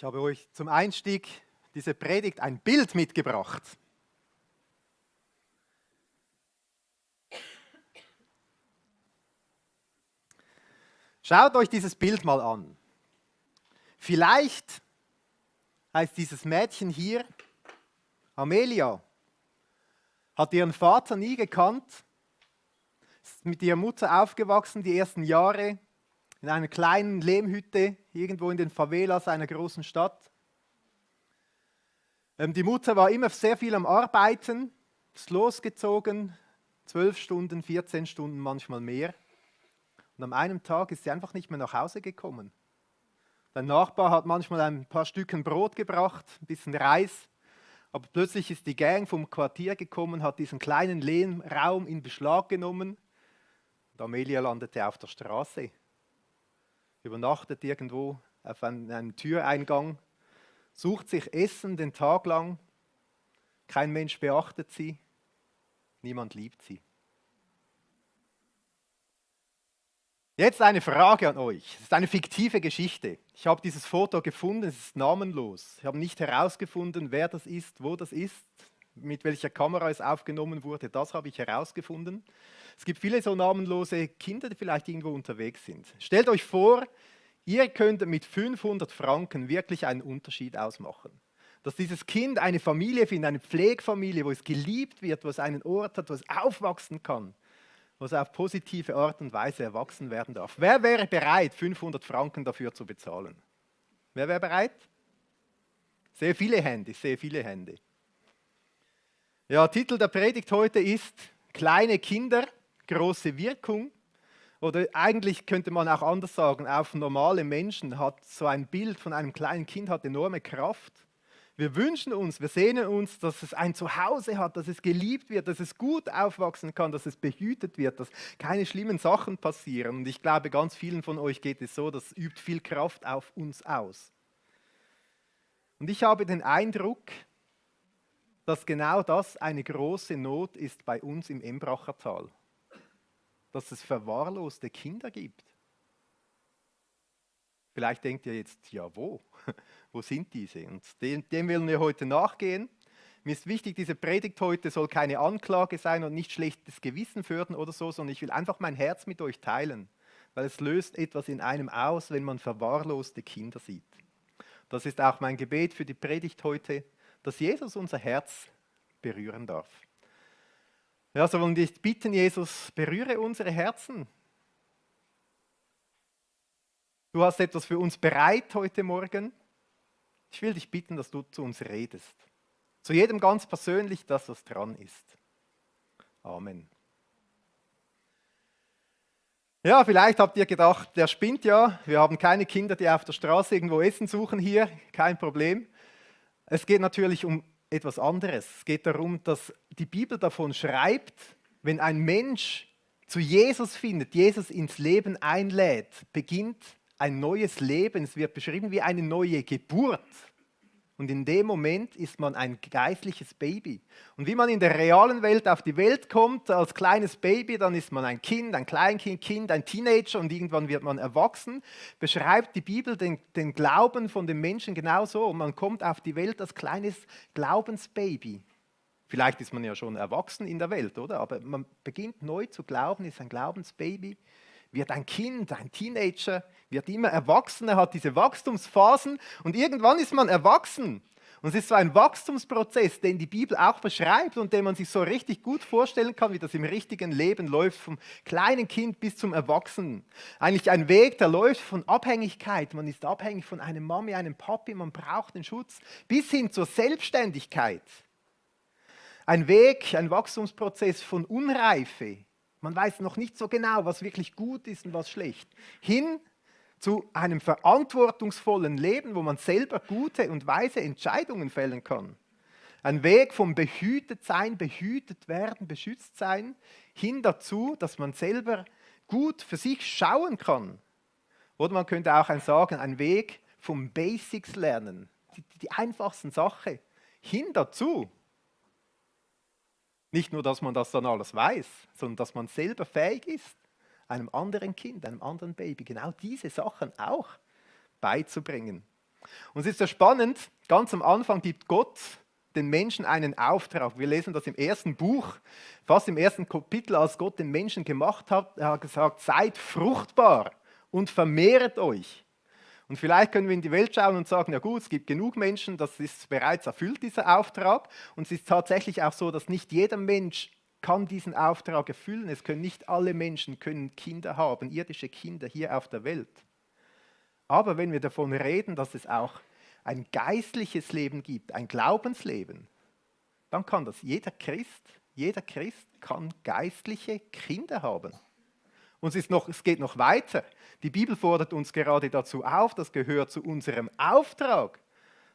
Ich habe euch zum Einstieg dieser Predigt ein Bild mitgebracht. Schaut euch dieses Bild mal an. Vielleicht heißt dieses Mädchen hier Amelia, hat ihren Vater nie gekannt, ist mit ihrer Mutter aufgewachsen, die ersten Jahre in einer kleinen Lehmhütte irgendwo in den Favelas einer großen Stadt. Die Mutter war immer sehr viel am Arbeiten, ist losgezogen, 12 Stunden, 14 Stunden, manchmal mehr. Und an einem Tag ist sie einfach nicht mehr nach Hause gekommen. Der Nachbar hat manchmal ein paar Stücken Brot gebracht, ein bisschen Reis, aber plötzlich ist die Gang vom Quartier gekommen, hat diesen kleinen Lehmraum in Beschlag genommen und Amelia landete auf der Straße, übernachtet irgendwo auf einem Türeingang, sucht sich Essen den Tag lang, kein Mensch beachtet sie, niemand liebt sie. Jetzt eine Frage an euch. Es ist eine fiktive Geschichte. Ich habe dieses Foto gefunden, es ist namenlos. Ich habe nicht herausgefunden, wer das ist, wo das ist, mit welcher Kamera es aufgenommen wurde. Das habe ich herausgefunden. Es gibt viele so namenlose Kinder, die vielleicht irgendwo unterwegs sind. Stellt euch vor, ihr könnt mit 500 Franken wirklich einen Unterschied ausmachen. Dass dieses Kind eine Familie findet, eine Pflegefamilie, wo es geliebt wird, wo es einen Ort hat, wo es aufwachsen kann, wo es auf positive Art und Weise erwachsen werden darf. Wer wäre bereit, 500 Franken dafür zu bezahlen? Wer wäre bereit? Sehr viele Hände, sehr viele Hände. Ja, Titel der Predigt heute ist Kleine Kinder, große Wirkung. Oder eigentlich könnte man auch anders sagen, auf normale Menschen hat so ein Bild von einem kleinen Kind hat enorme Kraft. Wir wünschen uns, wir sehnen uns, dass es ein Zuhause hat, dass es geliebt wird, dass es gut aufwachsen kann, dass es behütet wird, dass keine schlimmen Sachen passieren. Und ich glaube, ganz vielen von euch geht es so, das übt viel Kraft auf uns aus. Und ich habe den Eindruck, dass genau das eine große Not ist bei uns im Embracher Tal. Dass es verwahrloste Kinder gibt. Vielleicht denkt ihr jetzt, ja wo? Wo sind diese? Und dem wollen wir heute nachgehen. Mir ist wichtig, diese Predigt heute soll keine Anklage sein und nicht schlechtes Gewissen fördern oder so, sondern ich will einfach mein Herz mit euch teilen, weil es löst etwas in einem aus, wenn man verwahrloste Kinder sieht. Das ist auch mein Gebet für die Predigt heute, dass Jesus unser Herz berühren darf. Ja, so wollen wir dich bitten, Jesus, berühre unsere Herzen. Du hast etwas für uns bereit heute Morgen. Ich will dich bitten, dass du zu uns redest. Zu jedem ganz persönlich, dass das dran ist. Amen. Ja, vielleicht habt ihr gedacht, der spinnt ja. Wir haben keine Kinder, die auf der Straße irgendwo Essen suchen hier. Kein Problem. Es geht natürlich um etwas anderes. Es geht darum, dass die Bibel davon schreibt, wenn ein Mensch zu Jesus findet, Jesus ins Leben einlädt, beginnt ein neues Leben. Es wird beschrieben wie eine neue Geburt. Und in dem Moment ist man ein geistliches Baby. Und wie man in der realen Welt auf die Welt kommt als kleines Baby, dann ist man ein Kind, ein Kleinkind, ein Teenager und irgendwann wird man erwachsen, beschreibt die Bibel den Glauben von den Menschen genauso. Und man kommt auf die Welt als kleines Glaubensbaby. Vielleicht ist man ja schon erwachsen in der Welt, oder? Aber man beginnt neu zu glauben, ist ein Glaubensbaby, wird ein Kind, ein Teenager, wird immer erwachsener, hat diese Wachstumsphasen und irgendwann ist man erwachsen. Und es ist so ein Wachstumsprozess, den die Bibel auch beschreibt und den man sich so richtig gut vorstellen kann, wie das im richtigen Leben läuft, vom kleinen Kind bis zum Erwachsenen. Eigentlich ein Weg, der läuft von Abhängigkeit, man ist abhängig von einer Mami, einem Papi, man braucht den Schutz, bis hin zur Selbstständigkeit. Ein Weg, ein Wachstumsprozess von Unreife. Man weiß noch nicht so genau, was wirklich gut ist und was schlecht. Hin zu einem verantwortungsvollen Leben, wo man selber gute und weise Entscheidungen fällen kann. Ein Weg vom behütet sein, behütet werden, beschützt sein, hin dazu, dass man selber gut für sich schauen kann. Oder man könnte auch sagen, ein Weg vom Basics lernen, die einfachsten Sachen, hin dazu. Nicht nur, dass man das dann alles weiß, sondern dass man selber fähig ist, einem anderen Kind, einem anderen Baby genau diese Sachen auch beizubringen. Und es ist ja spannend, ganz am Anfang gibt Gott den Menschen einen Auftrag. Wir lesen das im ersten Buch, fast im ersten Kapitel, als Gott den Menschen gemacht hat. Er hat gesagt, seid fruchtbar und vermehret euch. Und vielleicht können wir in die Welt schauen und sagen, ja gut, es gibt genug Menschen, das ist bereits erfüllt, dieser Auftrag. Und es ist tatsächlich auch so, dass nicht jeder Mensch kann diesen Auftrag erfüllen. Es können nicht alle Menschen können Kinder haben, irdische Kinder hier auf der Welt. Aber wenn wir davon reden, dass es auch ein geistliches Leben gibt, ein Glaubensleben, dann kann das jeder Christ kann geistliche Kinder haben. Und es geht noch weiter. Die Bibel fordert uns gerade dazu auf, das gehört zu unserem Auftrag,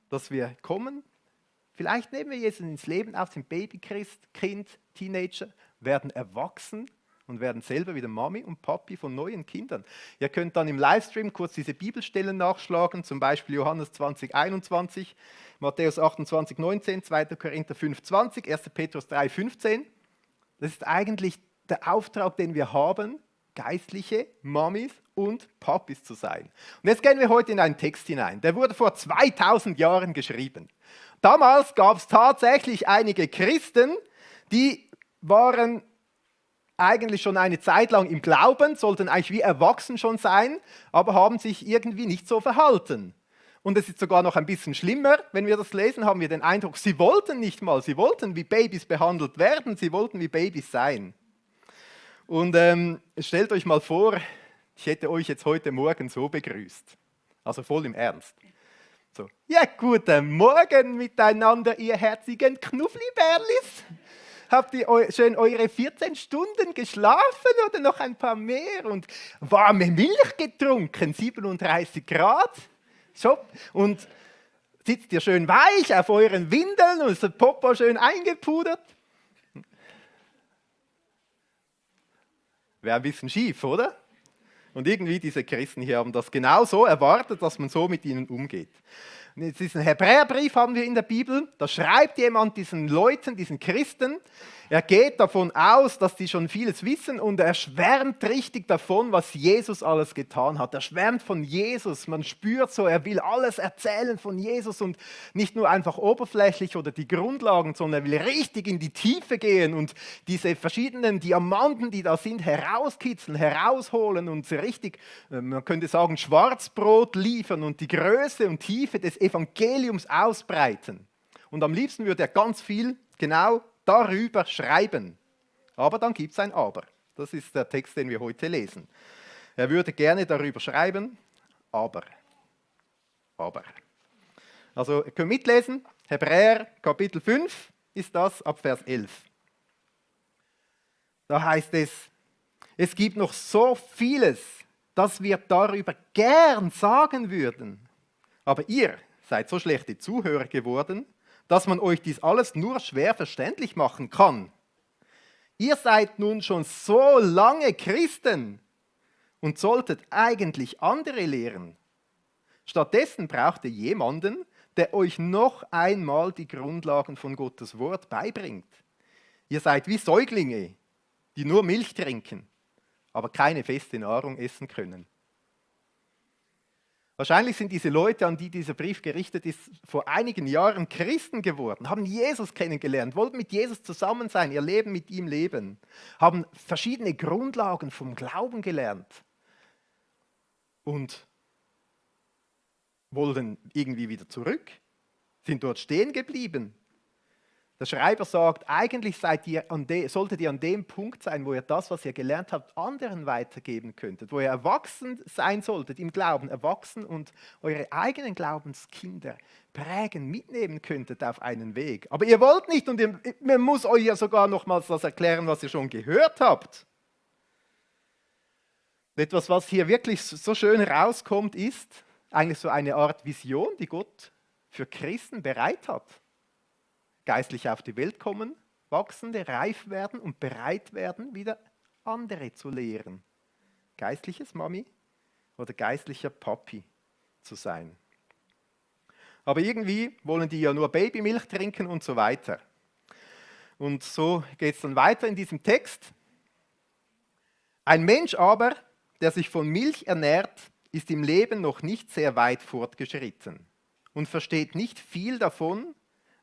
dass wir kommen. Vielleicht nehmen wir Jesus ins Leben auf, sind Babychrist, Kind, Teenager, werden erwachsen und werden selber wieder Mami und Papi von neuen Kindern. Ihr könnt dann im Livestream kurz diese Bibelstellen nachschlagen, zum Beispiel Johannes 20, 21, Matthäus 28, 19, 2. Korinther 5, 20, 1. Petrus 3, 15. Das ist eigentlich der Auftrag, den wir haben, geistliche Mamis und Papis zu sein. Und jetzt gehen wir heute in einen Text hinein. Der wurde vor 2000 Jahren geschrieben. Damals gab es tatsächlich einige Christen, die waren eigentlich schon eine Zeit lang im Glauben, sollten eigentlich wie erwachsen schon sein, aber haben sich irgendwie nicht so verhalten. Und es ist sogar noch ein bisschen schlimmer, wenn wir das lesen, haben wir den Eindruck, sie wollten nicht mal, sie wollten wie Babys behandelt werden, sie wollten wie Babys sein. Und stellt euch mal vor, ich hätte euch jetzt heute Morgen so begrüßt, also voll im Ernst. So, ja, guten Morgen miteinander, ihr herzigen Knufflibärlis. Habt ihr schön eure 14 Stunden geschlafen oder noch ein paar mehr und warme Milch getrunken, 37 Grad. So. Und sitzt ihr schön weich auf euren Windeln und ist der Popo schön eingepudert. Wäre ein bisschen schief, oder? Und irgendwie diese Christen hier haben das genau so erwartet, dass man so mit ihnen umgeht. Und jetzt diesen Hebräerbrief haben wir in der Bibel, da schreibt jemand diesen Leuten, diesen Christen, er geht davon aus, dass die schon vieles wissen und er schwärmt richtig davon, was Jesus alles getan hat. Er schwärmt von Jesus, man spürt so, er will alles erzählen von Jesus und nicht nur einfach oberflächlich oder die Grundlagen, sondern er will richtig in die Tiefe gehen und diese verschiedenen Diamanten, die da sind, herauskitzeln, herausholen und richtig, man könnte sagen, Schwarzbrot liefern und die Größe und Tiefe des Evangeliums ausbreiten. Und am liebsten würde er ganz viel genau darüber schreiben. Aber dann gibt es ein Aber. Das ist der Text, den wir heute lesen. Er würde gerne darüber schreiben, aber. Also ihr könnt mitlesen, Hebräer Kapitel 5 ist das, ab Vers 11. Da heißt es, es gibt noch so vieles, das wir darüber gern sagen würden. Aber ihr seid so schlechte Zuhörer geworden, dass man euch dies alles nur schwer verständlich machen kann. Ihr seid nun schon so lange Christen und solltet eigentlich andere lehren. Stattdessen braucht ihr jemanden, der euch noch einmal die Grundlagen von Gottes Wort beibringt. Ihr seid wie Säuglinge, die nur Milch trinken, aber keine feste Nahrung essen können. Wahrscheinlich sind diese Leute, an die dieser Brief gerichtet ist, vor einigen Jahren Christen geworden, haben Jesus kennengelernt, wollten mit Jesus zusammen sein, ihr Leben mit ihm leben, haben verschiedene Grundlagen vom Glauben gelernt und wollten irgendwie wieder zurück, sind dort stehen geblieben. Der Schreiber sagt, eigentlich solltet ihr an dem Punkt sein, wo ihr das, was ihr gelernt habt, anderen weitergeben könntet, wo ihr erwachsen sein solltet im Glauben, erwachsen und eure eigenen Glaubenskinder prägen, mitnehmen könntet auf einen Weg. Aber ihr wollt nicht und man muss euch ja sogar nochmals das erklären, was ihr schon gehört habt. Etwas, was hier wirklich so schön rauskommt, ist eigentlich so eine Art Vision, die Gott für Christen bereit hat. Geistlich auf die Welt kommen, Wachsende, reif werden und bereit werden, wieder andere zu lehren. Geistliches Mami oder geistlicher Papi zu sein. Aber irgendwie wollen die ja nur Babymilch trinken und so weiter. Und so geht es dann weiter in diesem Text. Ein Mensch aber, der sich von Milch ernährt, ist im Leben noch nicht sehr weit fortgeschritten. und versteht nicht viel davon,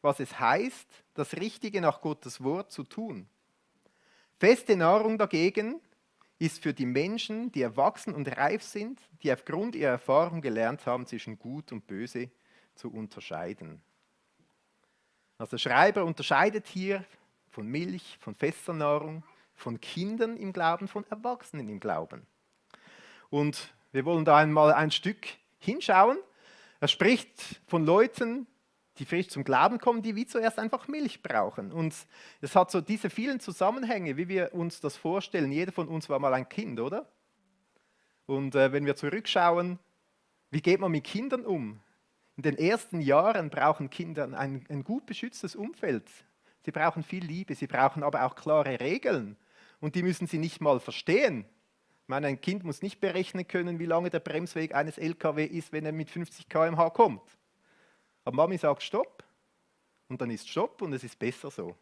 was es heißt, das Richtige nach Gottes Wort zu tun. Feste Nahrung dagegen ist für die Menschen, die erwachsen und reif sind, die aufgrund ihrer Erfahrung gelernt haben, zwischen Gut und Böse zu unterscheiden. Also der Schreiber unterscheidet hier von Milch, von fester Nahrung, von Kindern im Glauben, von Erwachsenen im Glauben. Und wir wollen da einmal ein Stück hinschauen. Er spricht von Leuten, die frisch zum Glauben kommen, die wie zuerst einfach Milch brauchen. Und es hat so diese vielen Zusammenhänge, wie wir uns das vorstellen. Jeder von uns war mal ein Kind, oder? Und wenn wir zurückschauen, wie geht man mit Kindern um? In den ersten Jahren brauchen Kinder ein gut beschütztes Umfeld. Sie brauchen viel Liebe, sie brauchen aber auch klare Regeln. Und die müssen sie nicht mal verstehen. Ich meine, ein Kind muss nicht berechnen können, wie lange der Bremsweg eines LKW ist, wenn er mit 50 km/h kommt. Aber Mami sagt Stopp und dann ist Stopp und es ist besser so.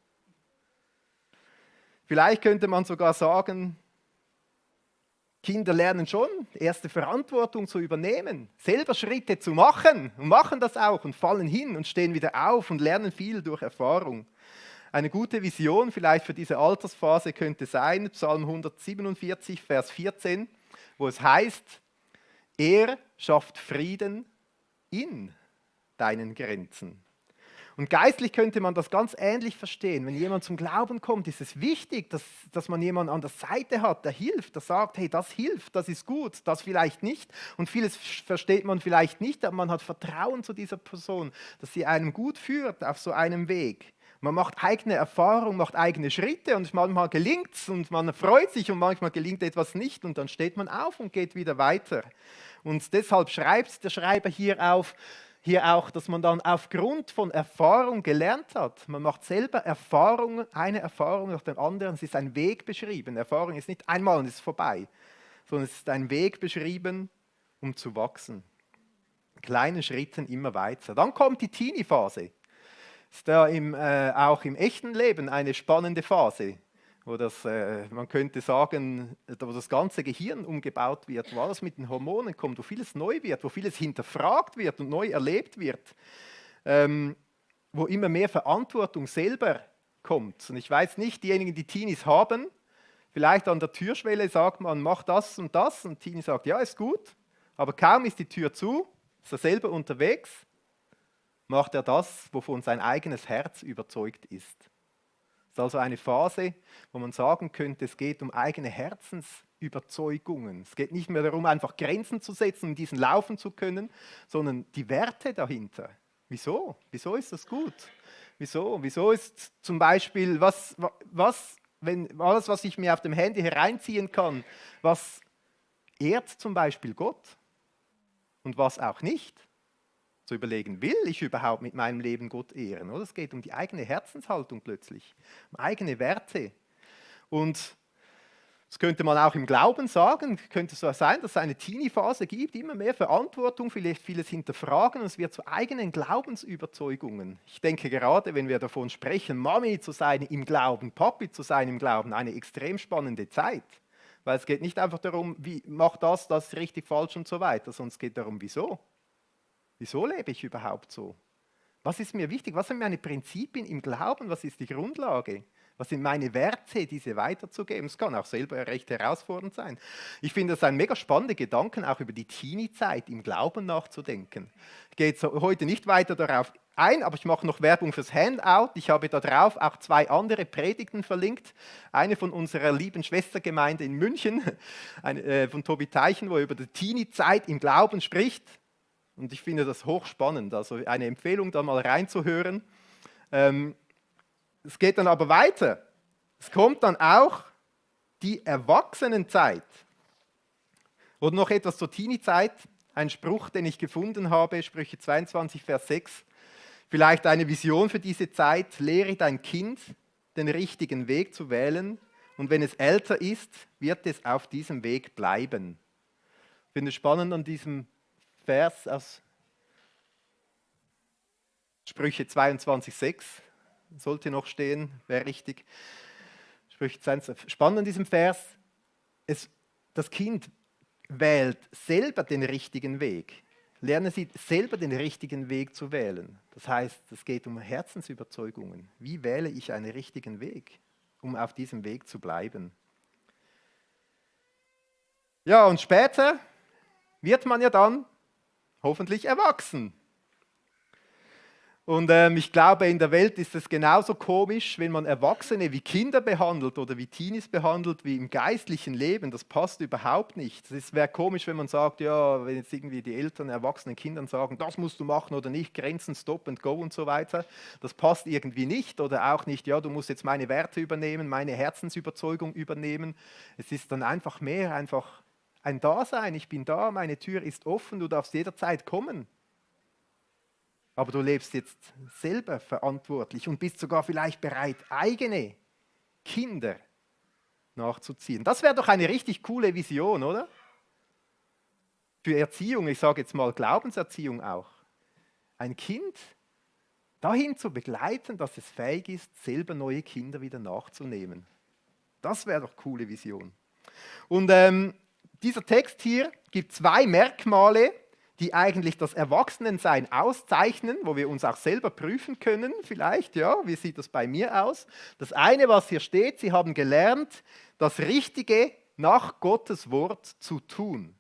Vielleicht könnte man sogar sagen, Kinder lernen schon, erste Verantwortung zu übernehmen, selber Schritte zu machen und machen das auch und fallen hin und stehen wieder auf und lernen viel durch Erfahrung. Eine gute Vision vielleicht für diese Altersphase könnte sein, Psalm 147, Vers 14, wo es heißt, er schafft Frieden in deinen Grenzen. Und geistlich könnte man das ganz ähnlich verstehen. Wenn jemand zum Glauben kommt, ist es wichtig, dass man jemanden an der Seite hat, der hilft, der sagt, hey, das hilft, das ist gut, das vielleicht nicht. Und vieles versteht man vielleicht nicht, aber man hat Vertrauen zu dieser Person, dass sie einem gut führt auf so einem Weg. Man macht eigene Erfahrungen, macht eigene Schritte und manchmal gelingt es und man freut sich und manchmal gelingt etwas nicht und dann steht man auf und geht wieder weiter. Und deshalb schreibt der Schreiber hier auch, dass man dann aufgrund von Erfahrung gelernt hat. Man macht selber Erfahrungen, eine Erfahrung nach der anderen. Es ist ein Weg beschrieben. Erfahrung ist nicht einmal und es ist vorbei, sondern es ist ein Weg beschrieben, um zu wachsen. In kleinen Schritten immer weiter. Dann kommt die Teenie-Phase. Ist da auch im echten Leben eine spannende Phase, wo man könnte sagen, wo das ganze Gehirn umgebaut wird, wo alles mit den Hormonen kommt, wo vieles neu wird, wo vieles hinterfragt wird und neu erlebt wird, wo immer mehr Verantwortung selber kommt. Und ich weiß nicht, diejenigen, die Teenies haben, vielleicht an der Türschwelle sagt man, mach das und Teenie sagt, ja, ist gut, aber kaum ist die Tür zu, ist er selber unterwegs, macht er das, wovon sein eigenes Herz überzeugt ist. Das ist also eine Phase, wo man sagen könnte, es geht um eigene Herzensüberzeugungen. Es geht nicht mehr darum, einfach Grenzen zu setzen, um diesen laufen zu können, sondern die Werte dahinter. Wieso? Wieso ist das gut? Wieso? Wieso ist zum Beispiel, wenn alles, was ich mir auf dem Handy hereinziehen kann, was ehrt zum Beispiel Gott und was auch nicht? Zu überlegen, will ich überhaupt mit meinem Leben Gott ehren? Oder? Es geht um die eigene Herzenshaltung plötzlich, um eigene Werte. Und das könnte man auch im Glauben sagen, könnte so sein, dass es eine Teenie-Phase gibt, immer mehr Verantwortung, vielleicht vieles hinterfragen und es wird zu eigenen Glaubensüberzeugungen. Ich denke gerade, wenn wir davon sprechen, Mami zu sein im Glauben, Papi zu sein im Glauben, eine extrem spannende Zeit. Weil es geht nicht einfach darum, wie mach das ist richtig, falsch und so weiter, sondern es geht darum, wieso. Wieso lebe ich überhaupt so? Was ist mir wichtig? Was sind meine Prinzipien im Glauben? Was ist die Grundlage? Was sind meine Werte, diese weiterzugeben? Es kann auch selber recht herausfordernd sein. Ich finde das ein mega spannender Gedanke, auch über die Teenie-Zeit im Glauben nachzudenken. Ich gehe jetzt heute nicht weiter darauf ein, aber ich mache noch Werbung fürs Handout. Ich habe da drauf auch 2 andere Predigten verlinkt. Eine von unserer lieben Schwestergemeinde in München, von Tobi Teichen, wo er über die Teenie-Zeit im Glauben spricht. Und ich finde das hochspannend, also eine Empfehlung, da mal reinzuhören. Es geht dann aber weiter. Es kommt dann auch die Erwachsenenzeit. Oder noch etwas zur Teenie-Zeit. Ein Spruch, den ich gefunden habe, Sprüche 22, Vers 6. Vielleicht eine Vision für diese Zeit. Lehre dein Kind, den richtigen Weg zu wählen. Und wenn es älter ist, wird es auf diesem Weg bleiben. Ich finde es spannend an diesem Vers aus Sprüche 22,6 sollte noch stehen, wäre richtig. Sprüche 22. Spannend an diesem Vers, das Kind wählt selber den richtigen Weg. lernen Sie selber den richtigen Weg zu wählen. Das heißt, es geht um Herzensüberzeugungen. Wie wähle ich einen richtigen Weg, um auf diesem Weg zu bleiben? Ja, und später wird man ja dann hoffentlich erwachsen. Und ich glaube, in der Welt ist es genauso komisch, wenn man Erwachsene wie Kinder behandelt oder wie Teenies behandelt, wie im geistlichen Leben. Das passt überhaupt nicht. Es wäre komisch, wenn man sagt, ja, wenn jetzt irgendwie die Eltern erwachsenen Kindern sagen, das musst du machen oder nicht, Grenzen, Stop and Go und so weiter. Das passt irgendwie nicht. Oder auch nicht, ja, du musst jetzt meine Werte übernehmen, meine Herzensüberzeugung übernehmen. Es ist dann einfach mehr, einfach ein Dasein. Ich bin da, meine Tür ist offen, du darfst jederzeit kommen. Aber du lebst jetzt selber verantwortlich und bist sogar vielleicht bereit, eigene Kinder nachzuziehen. Das wäre doch eine richtig coole Vision, oder? Für Erziehung, ich sage jetzt mal Glaubenserziehung auch. Ein Kind dahin zu begleiten, dass es fähig ist, selber neue Kinder wieder nachzunehmen. Das wäre doch eine coole Vision. Und dieser Text hier gibt 2 Merkmale, die eigentlich das Erwachsenensein auszeichnen, wo wir uns auch selber prüfen können, vielleicht, ja, wie sieht das bei mir aus? Das eine, was hier steht, sie haben gelernt, das Richtige nach Gottes Wort zu tun.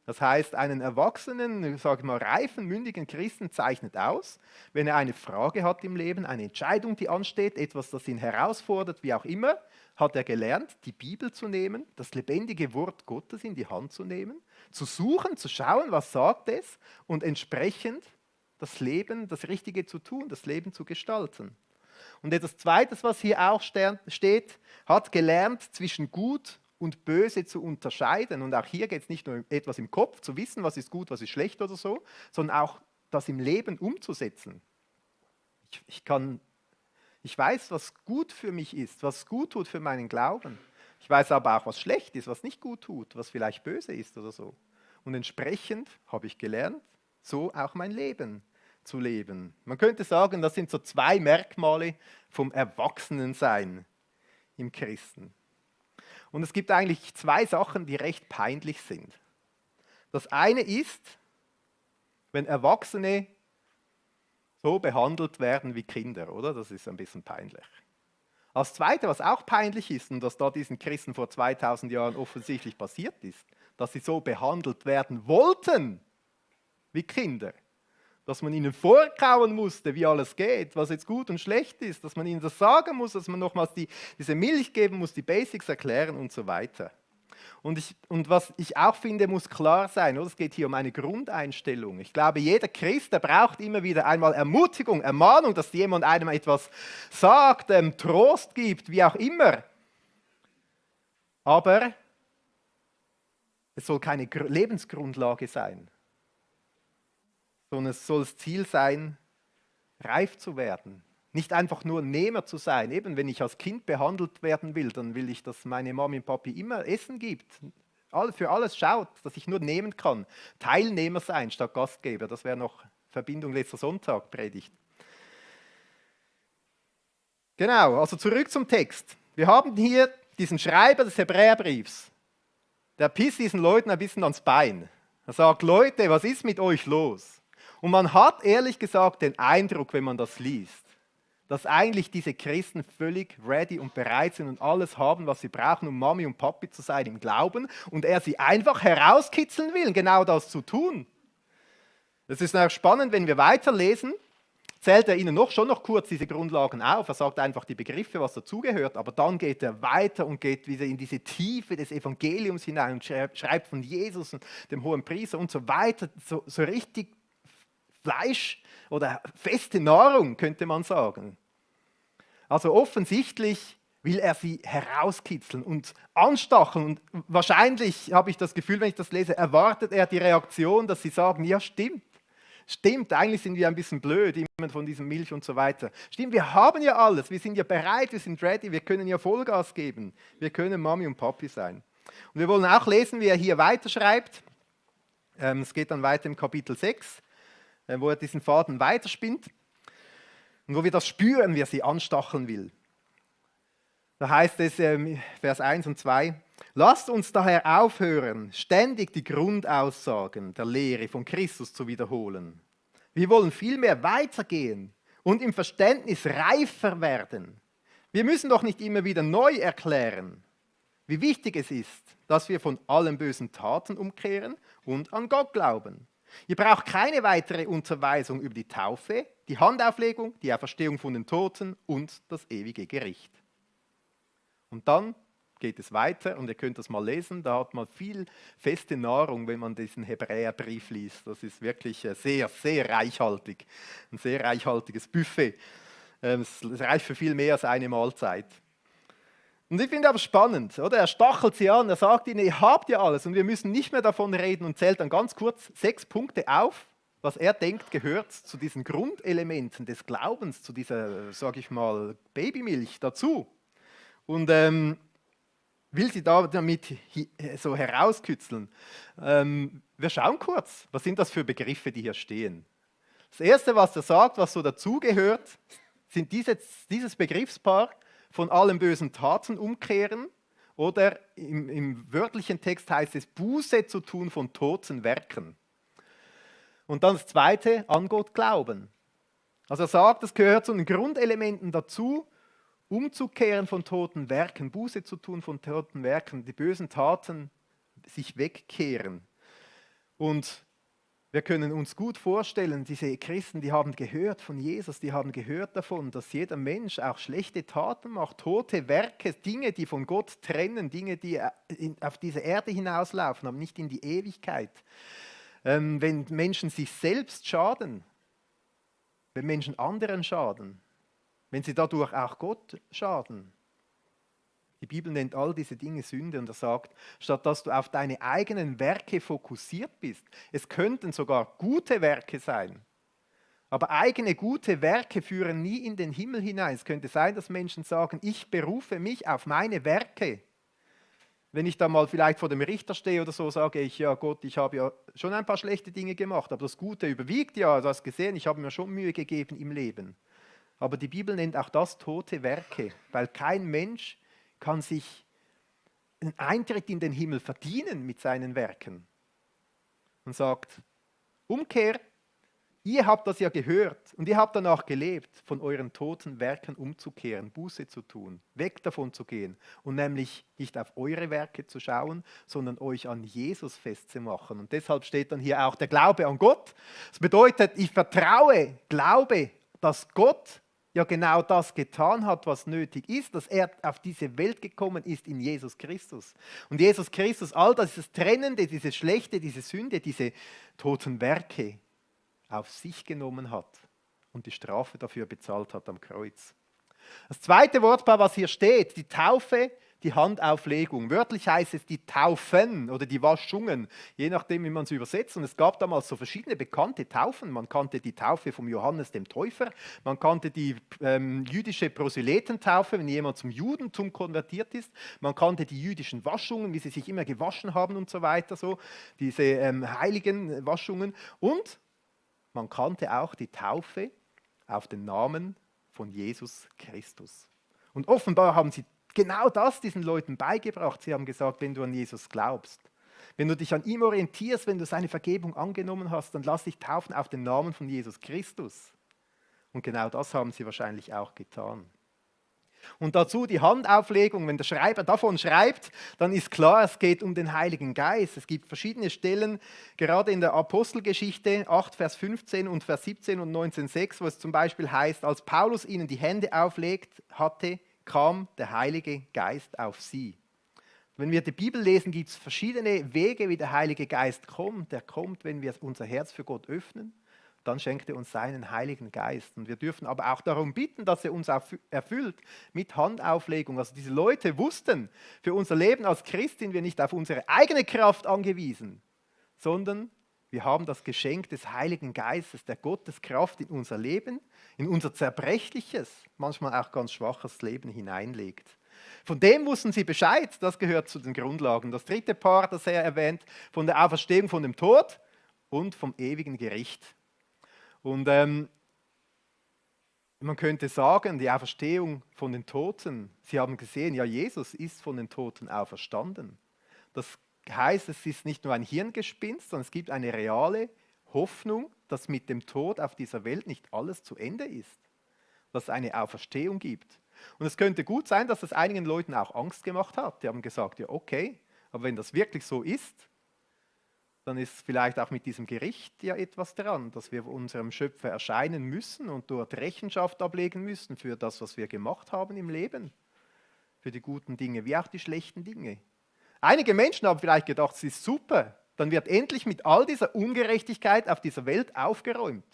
Das heißt, einen erwachsenen, sage ich mal, reifen, mündigen Christen zeichnet aus, wenn er eine Frage hat im Leben, eine Entscheidung, die ansteht, etwas, das ihn herausfordert, wie auch immer, hat er gelernt, die Bibel zu nehmen, das lebendige Wort Gottes in die Hand zu nehmen, zu suchen, zu schauen, was sagt es und entsprechend das Leben, das Richtige zu tun, das Leben zu gestalten. Und etwas Zweites, was hier auch steht, hat gelernt, zwischen Gut und Böse zu unterscheiden. Und auch hier geht es nicht nur um etwas im Kopf, zu wissen, was ist gut, was ist schlecht oder so, sondern auch das im Leben umzusetzen. Ich weiß, was gut für mich ist, was gut tut für meinen Glauben. Ich weiß aber auch, was schlecht ist, was nicht gut tut, was vielleicht böse ist oder so. Und entsprechend habe ich gelernt, so auch mein Leben zu leben. Man könnte sagen, das sind so 2 Merkmale vom Erwachsenensein im Christen. Und es gibt eigentlich 2 Sachen, die recht peinlich sind. Das eine ist, wenn Erwachsene so behandelt werden wie Kinder, oder? Das ist ein bisschen peinlich. Als Zweite, was auch peinlich ist und was da diesen Christen vor 2000 Jahren offensichtlich passiert ist, dass sie so behandelt werden wollten wie Kinder. Dass man ihnen vorkauen musste, wie alles geht, was jetzt gut und schlecht ist, dass man ihnen das sagen muss, dass man nochmals diese Milch geben muss, die Basics erklären und so weiter. Und was ich auch finde, muss klar sein, oder? Es geht hier um eine Grundeinstellung. Ich glaube, jeder Christ, der braucht immer wieder einmal Ermutigung, Ermahnung, dass jemand einem etwas sagt, Trost gibt, wie auch immer. Aber es soll keine Lebensgrundlage sein, sondern es soll das Ziel sein, reif zu werden. Nicht einfach nur ein Nehmer zu sein. Eben, wenn ich als Kind behandelt werden will, dann will ich, dass meine Mami und Papi immer Essen gibt. Für alles schaut, dass ich nur nehmen kann. Teilnehmer sein statt Gastgeber. Das wäre noch Verbindung letzter Sonntag Predigt. Genau, also zurück zum Text. Wir haben hier diesen Schreiber des Hebräerbriefs. Der pisst diesen Leuten ein bisschen ans Bein. Er sagt, Leute, was ist mit euch los? Und man hat ehrlich gesagt den Eindruck, wenn man das liest, dass eigentlich diese Christen völlig ready und bereit sind und alles haben, was sie brauchen, um Mami und Papi zu sein im Glauben und er sie einfach herauskitzeln will, genau das zu tun. Das ist auch spannend, wenn wir weiterlesen, zählt er ihnen schon noch kurz diese Grundlagen auf. Er sagt einfach die Begriffe, was dazugehört, aber dann geht er weiter und geht wieder in diese Tiefe des Evangeliums hinein und schreibt von Jesus und dem hohen Priester und so weiter, so richtig Fleisch oder feste Nahrung, könnte man sagen. Also offensichtlich will er sie herauskitzeln und anstacheln. Und wahrscheinlich habe ich das Gefühl, wenn ich das lese, erwartet er die Reaktion, dass sie sagen, ja stimmt, eigentlich sind wir ein bisschen blöd, immer von diesem Milch und so weiter. Stimmt, wir haben ja alles, wir sind ja bereit, wir sind ready, wir können ja Vollgas geben. Wir können Mami und Papi sein. Und wir wollen auch lesen, wie er hier weiterschreibt. Es geht dann weiter im Kapitel 6. Wo er diesen Faden weiterspinnt und wo wir das spüren, wie er sie anstacheln will. Da heißt es, Vers 1 und 2, Lasst uns daher aufhören, ständig die Grundaussagen der Lehre von Christus zu wiederholen. Wir wollen vielmehr weitergehen und im Verständnis reifer werden. Wir müssen doch nicht immer wieder neu erklären, wie wichtig es ist, dass wir von allen bösen Taten umkehren und an Gott glauben. Ihr braucht keine weitere Unterweisung über die Taufe, die Handauflegung, die Auferstehung von den Toten und das ewige Gericht. Und dann geht es weiter und ihr könnt das mal lesen, da hat man viel feste Nahrung, wenn man diesen Hebräerbrief liest. Das ist wirklich sehr, sehr reichhaltig, ein sehr reichhaltiges Buffet. Es reicht für viel mehr als eine Mahlzeit. Und ich finde aber spannend, oder? Er stachelt sie an, er sagt ihnen, ihr habt ja alles und wir müssen nicht mehr davon reden und zählt dann ganz kurz 6 Punkte auf, was er denkt gehört zu diesen Grundelementen des Glaubens, zu dieser, sage ich mal, Babymilch dazu. Und will sie damit so herauskitzeln. Wir schauen kurz, was sind das für Begriffe, die hier stehen. Das Erste, was er sagt, was so dazugehört, sind dieses Begriffspaar von allen bösen Taten umkehren oder im wörtlichen Text heißt es Buße zu tun von toten Werken. Und dann das Zweite, an Gott glauben. Also er sagt, es gehört zu den Grundelementen dazu, umzukehren von toten Werken, Buße zu tun von toten Werken, die bösen Taten sich wegkehren. Und wir können uns gut vorstellen, diese Christen, die haben gehört von Jesus, die haben gehört davon, dass jeder Mensch auch schlechte Taten macht, tote Werke, Dinge, die von Gott trennen, Dinge, die auf diese Erde hinauslaufen, aber nicht in die Ewigkeit. Wenn Menschen sich selbst schaden, wenn Menschen anderen schaden, wenn sie dadurch auch Gott schaden. Die Bibel nennt all diese Dinge Sünde und er sagt, statt dass du auf deine eigenen Werke fokussiert bist, es könnten sogar gute Werke sein, aber eigene gute Werke führen nie in den Himmel hinein. Es könnte sein, dass Menschen sagen, ich berufe mich auf meine Werke. Wenn ich da mal vielleicht vor dem Richter stehe oder so, sage ich, ja Gott, ich habe ja schon ein paar schlechte Dinge gemacht, aber das Gute überwiegt ja, du hast gesehen, ich habe mir schon Mühe gegeben im Leben. Aber die Bibel nennt auch das tote Werke, weil kein Mensch kann sich einen Eintritt in den Himmel verdienen mit seinen Werken. Und sagt, Umkehr, ihr habt das ja gehört und ihr habt danach gelebt, von euren toten Werken umzukehren, Buße zu tun, weg davon zu gehen und nämlich nicht auf eure Werke zu schauen, sondern euch an Jesus festzumachen. Und deshalb steht dann hier auch der Glaube an Gott. Das bedeutet, ich vertraue, glaube, dass Gott ja genau das getan hat, was nötig ist, dass er auf diese Welt gekommen ist in Jesus Christus. Und Jesus Christus, all das Trennende, diese Schlechte, diese Sünde, diese toten Werke auf sich genommen hat und die Strafe dafür bezahlt hat am Kreuz. Das zweite Wortpaar, was hier steht, die Taufe, die Handauflegung. Wörtlich heißt es die Taufen oder die Waschungen, je nachdem, wie man es übersetzt. Und es gab damals so verschiedene bekannte Taufen. Man kannte die Taufe vom Johannes dem Täufer, man kannte die jüdische Proselytentaufe, wenn jemand zum Judentum konvertiert ist. Man kannte die jüdischen Waschungen, wie sie sich immer gewaschen haben und so weiter, so diese heiligen Waschungen. Und man kannte auch die Taufe auf den Namen von Jesus Christus. Und offenbar haben sie genau das diesen Leuten beigebracht. Sie haben gesagt, wenn du an Jesus glaubst, wenn du dich an ihm orientierst, wenn du seine Vergebung angenommen hast, dann lass dich taufen auf den Namen von Jesus Christus. Und genau das haben sie wahrscheinlich auch getan. Und dazu die Handauflegung, wenn der Schreiber davon schreibt, dann ist klar, es geht um den Heiligen Geist. Es gibt verschiedene Stellen, gerade in der Apostelgeschichte 8, Vers 15 und Vers 17 und 19,6, wo es zum Beispiel heißt, als Paulus ihnen die Hände auflegt hatte, kam der Heilige Geist auf sie. Wenn wir die Bibel lesen, gibt es verschiedene Wege, wie der Heilige Geist kommt. Der kommt, wenn wir unser Herz für Gott öffnen. Dann schenkt er uns seinen Heiligen Geist. Und wir dürfen aber auch darum bitten, dass er uns erfüllt mit Handauflegung. Also diese Leute wussten, für unser Leben als Christ sind wir nicht auf unsere eigene Kraft angewiesen, sondern wir haben das Geschenk des Heiligen Geistes, der Gottes Kraft in unser Leben, in unser zerbrechliches, manchmal auch ganz schwaches Leben hineinlegt. Von dem wussten sie Bescheid, das gehört zu den Grundlagen. Das dritte Paar, das er erwähnt, von der Auferstehung von dem Tod und vom ewigen Gericht. Und wenn man könnte sagen, die Auferstehung von den Toten, sie haben gesehen, ja, Jesus ist von den Toten auferstanden. Das heißt, es ist nicht nur ein Hirngespinst, sondern es gibt eine reale Hoffnung, dass mit dem Tod auf dieser Welt nicht alles zu Ende ist, dass es eine Auferstehung gibt. Und es könnte gut sein, dass das einigen Leuten auch Angst gemacht hat. Die haben gesagt, ja okay, aber wenn das wirklich so ist, dann ist vielleicht auch mit diesem Gericht ja etwas dran, dass wir unserem Schöpfer erscheinen müssen und dort Rechenschaft ablegen müssen für das, was wir gemacht haben im Leben, für die guten Dinge wie auch die schlechten Dinge. Einige Menschen haben vielleicht gedacht, es ist super, dann wird endlich mit all dieser Ungerechtigkeit auf dieser Welt aufgeräumt.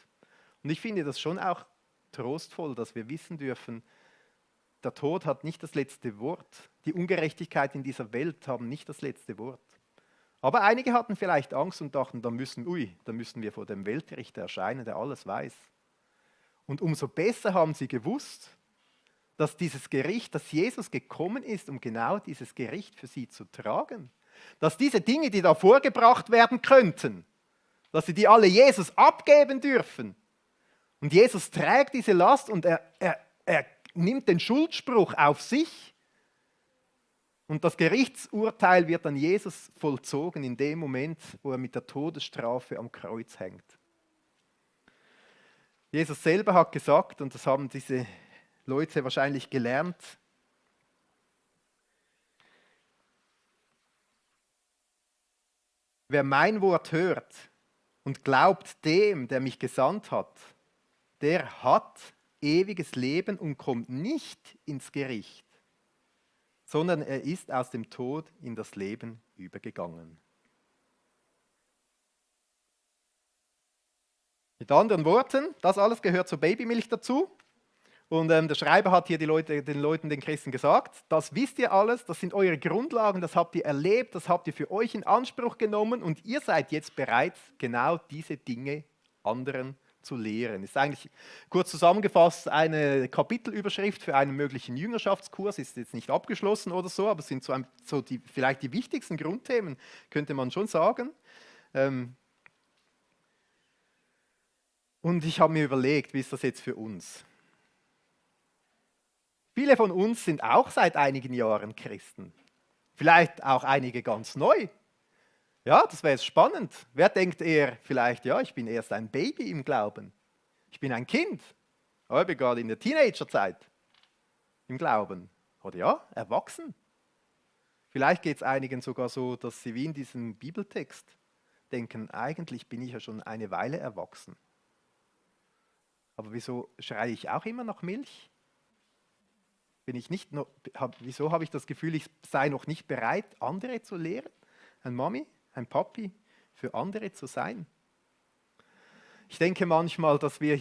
Und ich finde das schon auch trostvoll, dass wir wissen dürfen, der Tod hat nicht das letzte Wort. Die Ungerechtigkeit in dieser Welt haben nicht das letzte Wort. Aber einige hatten vielleicht Angst und dachten, da müssen wir vor dem Weltrichter erscheinen, der alles weiß. Und umso besser haben sie gewusst, dass dieses Gericht, dass Jesus gekommen ist, um genau dieses Gericht für sie zu tragen. Dass diese Dinge, die da vorgebracht werden könnten, dass sie die alle Jesus abgeben dürfen. Und Jesus trägt diese Last und er nimmt den Schuldspruch auf sich. Und das Gerichtsurteil wird an Jesus vollzogen in dem Moment, wo er mit der Todesstrafe am Kreuz hängt. Jesus selber hat gesagt, und das haben diese Leute wahrscheinlich gelernt, wer mein Wort hört und glaubt dem, der mich gesandt hat, der hat ewiges Leben und kommt nicht ins Gericht, sondern er ist aus dem Tod in das Leben übergegangen. Mit anderen Worten, das alles gehört zur Babymilch dazu. Und der Schreiber hat hier den Leuten, den Christen gesagt, das wisst ihr alles, das sind eure Grundlagen, das habt ihr erlebt, das habt ihr für euch in Anspruch genommen und ihr seid jetzt bereit, genau diese Dinge anderen zu lehren. Ist eigentlich kurz zusammengefasst eine Kapitelüberschrift für einen möglichen Jüngerschaftskurs, ist jetzt nicht abgeschlossen oder so, aber es sind vielleicht die wichtigsten Grundthemen, könnte man schon sagen. Und ich habe mir überlegt, wie ist das jetzt für uns? Viele von uns sind auch seit einigen Jahren Christen. Vielleicht auch einige ganz neu. Ja, das wäre jetzt spannend. Wer denkt eher vielleicht, ja, ich bin erst ein Baby im Glauben. Ich bin ein Kind. Aber ich bin gerade in der Teenagerzeit im Glauben. Oder ja, erwachsen. Vielleicht geht es einigen sogar so, dass sie wie in diesem Bibeltext denken, eigentlich bin ich ja schon eine Weile erwachsen. Aber wieso schreie ich auch immer nach Milch? Wieso habe ich das Gefühl, ich sei noch nicht bereit, andere zu lehren? Ein Mami, ein Papi, für andere zu sein. Ich denke manchmal, dass wir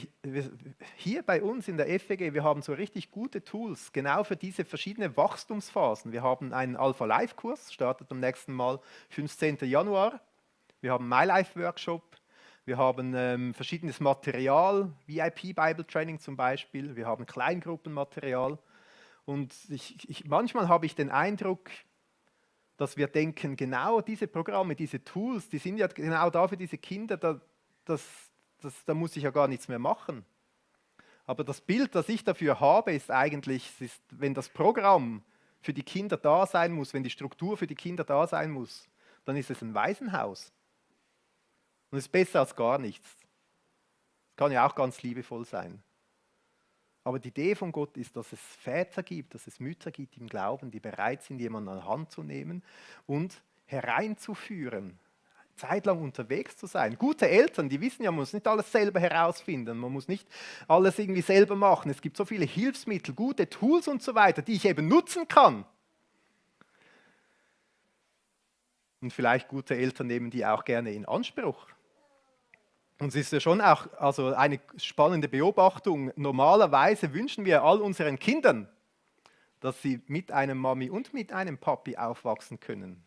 hier bei uns in der FWG, wir haben so richtig gute Tools, genau für diese verschiedenen Wachstumsphasen. Wir haben einen Alpha-Life-Kurs, startet am nächsten Mal 15. Januar. Wir haben MyLife-Workshop. Wir haben verschiedenes Material, VIP-Bible-Training zum Beispiel. Wir haben Kleingruppenmaterial. Und manchmal habe ich den Eindruck, dass wir denken, genau diese Programme, diese Tools, die sind ja genau da für diese Kinder, da muss ich ja gar nichts mehr machen. Aber das Bild, das ich dafür habe, ist eigentlich, wenn das Programm für die Kinder da sein muss, wenn die Struktur für die Kinder da sein muss, dann ist es ein Waisenhaus. Und es ist besser als gar nichts. Kann ja auch ganz liebevoll sein. Aber die Idee von Gott ist, dass es Väter gibt, dass es Mütter gibt im Glauben, die bereit sind, jemanden an die Hand zu nehmen und hereinzuführen, zeitlang unterwegs zu sein. Gute Eltern, die wissen ja, man muss nicht alles selber herausfinden, man muss nicht alles irgendwie selber machen. Es gibt so viele Hilfsmittel, gute Tools und so weiter, die ich eben nutzen kann. Und vielleicht gute Eltern nehmen die auch gerne in Anspruch. Und es ist ja schon auch eine spannende Beobachtung. Normalerweise wünschen wir all unseren Kindern, dass sie mit einem Mami und mit einem Papi aufwachsen können.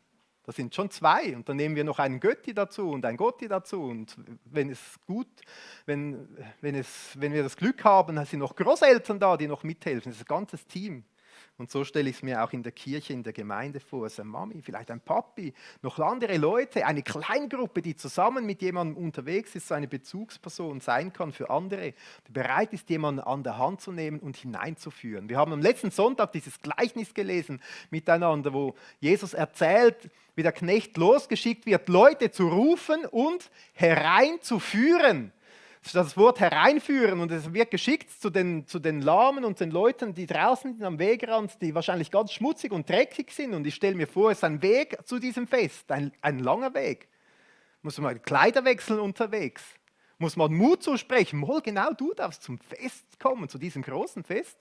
Das sind schon zwei. Und dann nehmen wir noch einen Götti dazu und ein Gotti dazu. Und wenn wir das Glück haben, dann sind noch Großeltern da, die noch mithelfen. Das ist ein ganzes Team. Und so stelle ich es mir auch in der Kirche, in der Gemeinde vor. Es ist eine Mami, vielleicht ein Papi, noch andere Leute, eine Kleingruppe, die zusammen mit jemandem unterwegs ist, so eine Bezugsperson sein kann für andere, die bereit ist, jemanden an der Hand zu nehmen und hineinzuführen. Wir haben am letzten Sonntag dieses Gleichnis gelesen miteinander, wo Jesus erzählt, wie der Knecht losgeschickt wird, Leute zu rufen und hereinzuführen. Das Wort hereinführen, und es wird geschickt zu den Lahmen und den Leuten, die draußen sind am Wegrand, die wahrscheinlich ganz schmutzig und dreckig sind. Und ich stelle mir vor, es ist ein Weg zu diesem Fest, ein langer Weg. Muss man Kleider wechseln unterwegs? Muss man Mut zusprechen? Mal genau, du darfst zum Fest kommen, zu diesem großen Fest.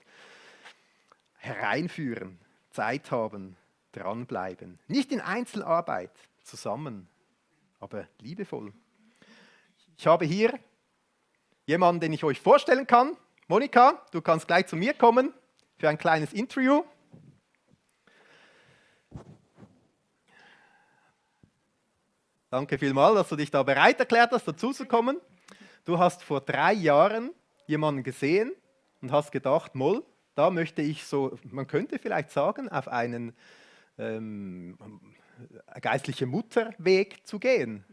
Hereinführen, Zeit haben, dranbleiben. Nicht in Einzelarbeit, zusammen, aber liebevoll. Ich habe hier jemanden, den ich euch vorstellen kann. Monika, du kannst gleich zu mir kommen für ein kleines Interview. Danke vielmals, dass du dich da bereit erklärt hast, dazu zu kommen. Du hast vor 3 Jahren jemanden gesehen und hast gedacht, Moll, da möchte ich so, man könnte vielleicht sagen, auf einen geistlichen Mutterweg zu gehen.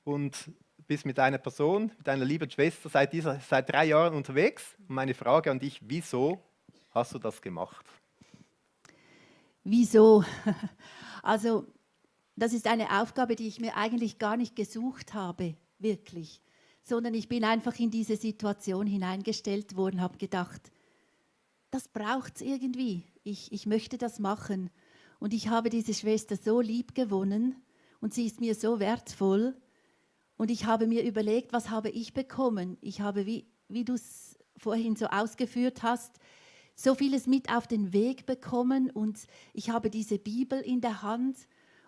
Und bist mit deiner Person, mit deiner lieben Schwester seit 3 Jahren unterwegs. Und meine Frage an dich, wieso hast du das gemacht? Wieso? Also, das ist eine Aufgabe, die ich mir eigentlich gar nicht gesucht habe, wirklich. Sondern ich bin einfach in diese Situation hineingestellt worden, habe gedacht, das braucht es irgendwie. Ich möchte das machen. Und ich habe diese Schwester so lieb gewonnen und sie ist mir so wertvoll. Und ich habe mir überlegt, was habe ich bekommen? Ich habe, wie du es vorhin so ausgeführt hast, so vieles mit auf den Weg bekommen und ich habe diese Bibel in der Hand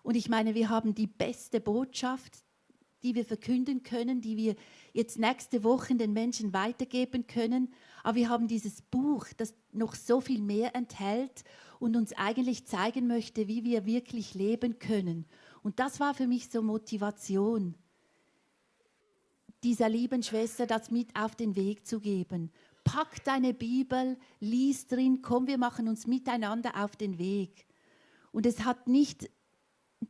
und ich meine, wir haben die beste Botschaft, die wir verkünden können, die wir jetzt nächste Woche den Menschen weitergeben können, aber wir haben dieses Buch, das noch so viel mehr enthält und uns eigentlich zeigen möchte, wie wir wirklich leben können. Und das war für mich so Motivation, dieser lieben Schwester das mit auf den Weg zu geben. Pack deine Bibel, lies drin, komm, wir machen uns miteinander auf den Weg. Und es hat nicht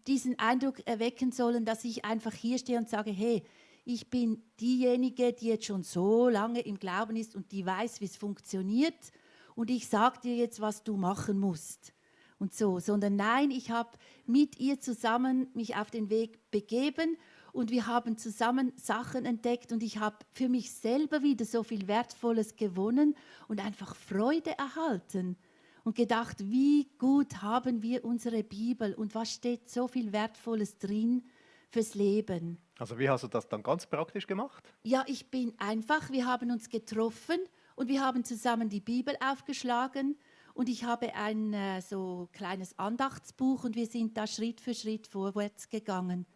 diesen Eindruck erwecken sollen, dass ich einfach hier stehe und sage, hey, ich bin diejenige, die jetzt schon so lange im Glauben ist und die weiß, wie es funktioniert und ich sage dir jetzt, was du machen musst. Und so, sondern nein, ich habe mit ihr zusammen mich auf den Weg begeben und wir haben zusammen Sachen entdeckt und ich habe für mich selber wieder so viel Wertvolles gewonnen und einfach Freude erhalten und gedacht, wie gut haben wir unsere Bibel und was steht so viel Wertvolles drin fürs Leben. Also wie hast du das dann ganz praktisch gemacht? Ja, wir haben uns getroffen und wir haben zusammen die Bibel aufgeschlagen und ich habe ein so kleines Andachtsbuch und wir sind da Schritt für Schritt vorwärts gegangen.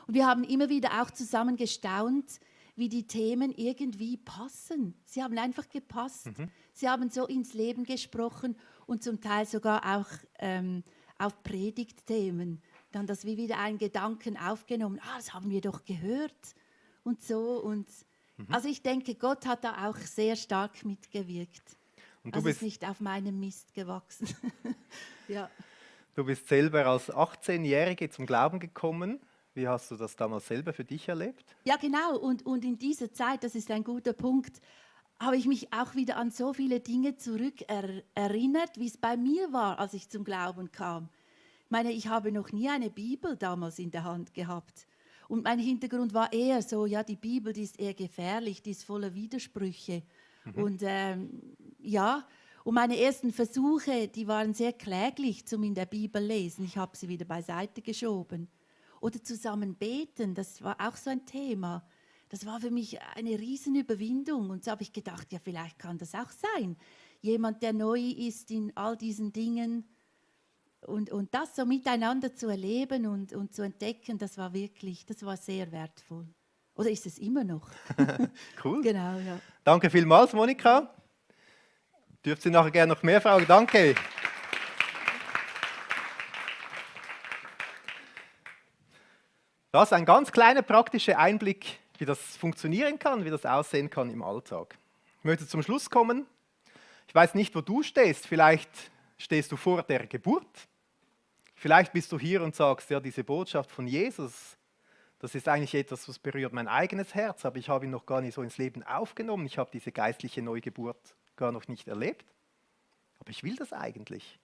Und wir haben immer wieder auch zusammen gestaunt, wie die Themen irgendwie passen. Sie haben einfach gepasst. Sie haben so ins Leben gesprochen und zum Teil sogar auch auf Predigtthemen. Dann das wie wieder einen Gedanken aufgenommen. Das haben wir doch gehört und so. Und also ich denke, Gott hat da auch sehr stark mitgewirkt. Und also ist nicht auf meinem Mist gewachsen. Ja. Du bist selber als 18-Jährige zum Glauben gekommen. Wie hast du das damals selber für dich erlebt? Ja, genau. Und in dieser Zeit, das ist ein guter Punkt, habe ich mich auch wieder an so viele Dinge erinnert, wie es bei mir war, als ich zum Glauben kam. Ich meine, ich habe noch nie eine Bibel damals in der Hand gehabt. Und mein Hintergrund war eher so, ja, die Bibel, die ist eher gefährlich, die ist voller Widersprüche. Und ja, und meine ersten Versuche, die waren sehr kläglich zum in der Bibel lesen. Ich habe sie wieder beiseite geschoben. Oder zusammen beten, das war auch so ein Thema. Das war für mich eine Riesenüberwindung. Und so habe ich gedacht, ja, vielleicht kann das auch sein. Jemand, der neu ist in all diesen Dingen. Und das so miteinander zu erleben und zu entdecken, das war sehr wertvoll. Oder ist es immer noch? Cool. Genau, ja. Danke vielmals, Monika. Dürft ihr nachher gerne noch mehr fragen? Danke. Das ist ein ganz kleiner praktischer Einblick, wie das funktionieren kann, wie das aussehen kann im Alltag. Ich möchte zum Schluss kommen. Ich weiß nicht, wo du stehst. Vielleicht stehst du vor der Geburt. Vielleicht bist du hier und sagst, ja, diese Botschaft von Jesus, das ist eigentlich etwas, was berührt mein eigenes Herz, aber ich habe ihn noch gar nicht so ins Leben aufgenommen. Ich habe diese geistliche Neugeburt gar noch nicht erlebt. Aber ich will das eigentlich.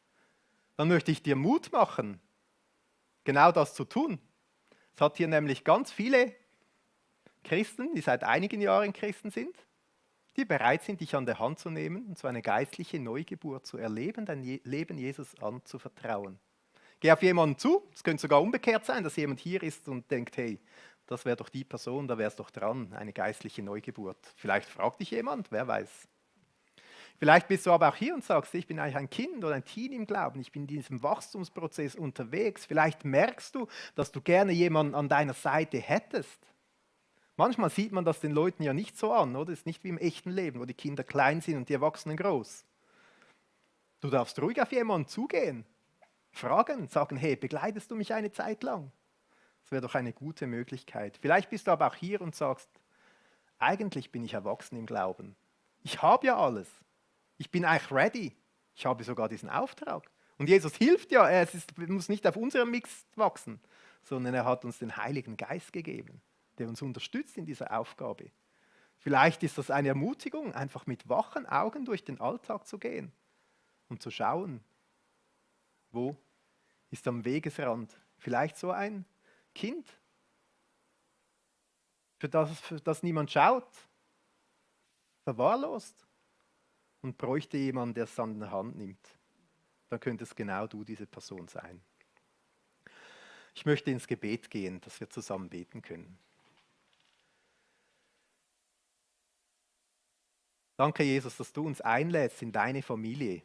Dann möchte ich dir Mut machen, genau das zu tun. Es hat hier nämlich ganz viele Christen, die seit einigen Jahren Christen sind, die bereit sind, dich an der Hand zu nehmen und so eine geistliche Neugeburt zu erleben, dein Leben Jesus anzuvertrauen. Geh auf jemanden zu, es könnte sogar umgekehrt sein, dass jemand hier ist und denkt, hey, das wäre doch die Person, da wäre es doch dran, eine geistliche Neugeburt. Vielleicht fragt dich jemand, wer weiß. Vielleicht bist du aber auch hier und sagst, ich bin eigentlich ein Kind oder ein Teenie im Glauben, ich bin in diesem Wachstumsprozess unterwegs. Vielleicht merkst du, dass du gerne jemanden an deiner Seite hättest. Manchmal sieht man das den Leuten ja nicht so an, oder? Es ist nicht wie im echten Leben, wo die Kinder klein sind und die Erwachsenen groß. Du darfst ruhig auf jemanden zugehen, fragen, sagen, hey, begleitest du mich eine Zeit lang? Das wäre doch eine gute Möglichkeit. Vielleicht bist du aber auch hier und sagst, eigentlich bin ich erwachsen im Glauben. Ich habe ja alles. Ich bin eigentlich ready. Ich habe sogar diesen Auftrag. Und Jesus hilft ja, muss nicht auf unserem Mix wachsen, sondern er hat uns den Heiligen Geist gegeben, der uns unterstützt in dieser Aufgabe. Vielleicht ist das eine Ermutigung, einfach mit wachen Augen durch den Alltag zu gehen und zu schauen, wo ist am Wegesrand vielleicht so ein Kind, für das niemand schaut, verwahrlost und bräuchte jemanden, der es an der Hand nimmt. Dann könnte es genau du, diese Person sein. Ich möchte ins Gebet gehen, dass wir zusammen beten können. Danke, Jesus, dass du uns einlädst in deine Familie.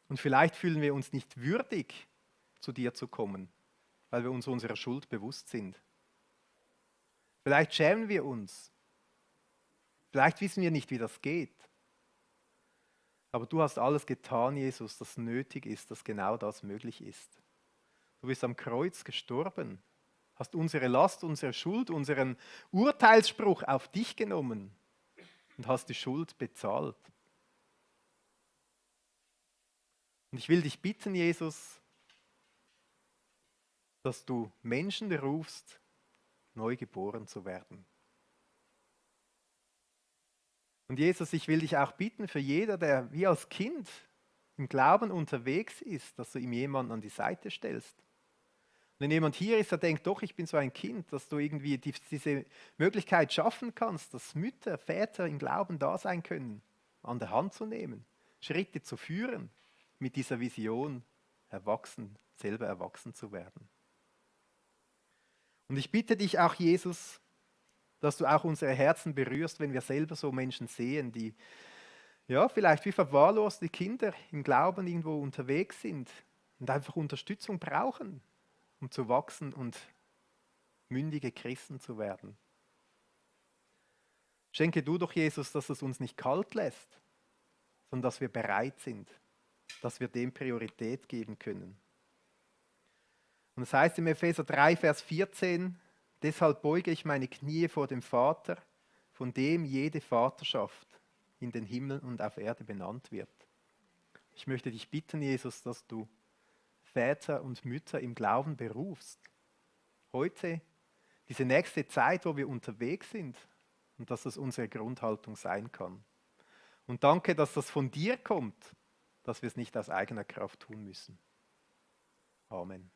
Und vielleicht fühlen wir uns nicht würdig, zu dir zu kommen, weil wir uns unserer Schuld bewusst sind. Vielleicht schämen wir uns. Vielleicht wissen wir nicht, wie das geht. Aber du hast alles getan, Jesus, das nötig ist, dass genau das möglich ist. Du bist am Kreuz gestorben, hast unsere Last, unsere Schuld, unseren Urteilsspruch auf dich genommen und hast die Schuld bezahlt. Und ich will dich bitten, Jesus, dass du Menschen rufst, neu geboren zu werden. Und Jesus, ich will dich auch bitten für jeder, der wie als Kind im Glauben unterwegs ist, dass du ihm jemanden an die Seite stellst. Und wenn jemand hier ist, der denkt, doch, ich bin so ein Kind, dass du irgendwie diese Möglichkeit schaffen kannst, dass Mütter, Väter im Glauben da sein können, an der Hand zu nehmen, Schritte zu führen, mit dieser Vision selber erwachsen zu werden. Und ich bitte dich auch, Jesus, dass du auch unsere Herzen berührst, wenn wir selber so Menschen sehen, die ja vielleicht wie verwahrloste Kinder im Glauben irgendwo unterwegs sind und einfach Unterstützung brauchen, um zu wachsen und mündige Christen zu werden. Schenke du doch, Jesus, dass es uns nicht kalt lässt, sondern dass wir bereit sind, dass wir dem Priorität geben können. Und es heißt im Epheser 3, Vers 14, deshalb beuge ich meine Knie vor dem Vater, von dem jede Vaterschaft in den Himmel und auf Erde benannt wird. Ich möchte dich bitten, Jesus, dass du Väter und Mütter im Glauben berufst. Heute, diese nächste Zeit, wo wir unterwegs sind und dass das unsere Grundhaltung sein kann. Und danke, dass das von dir kommt, dass wir es nicht aus eigener Kraft tun müssen. Amen.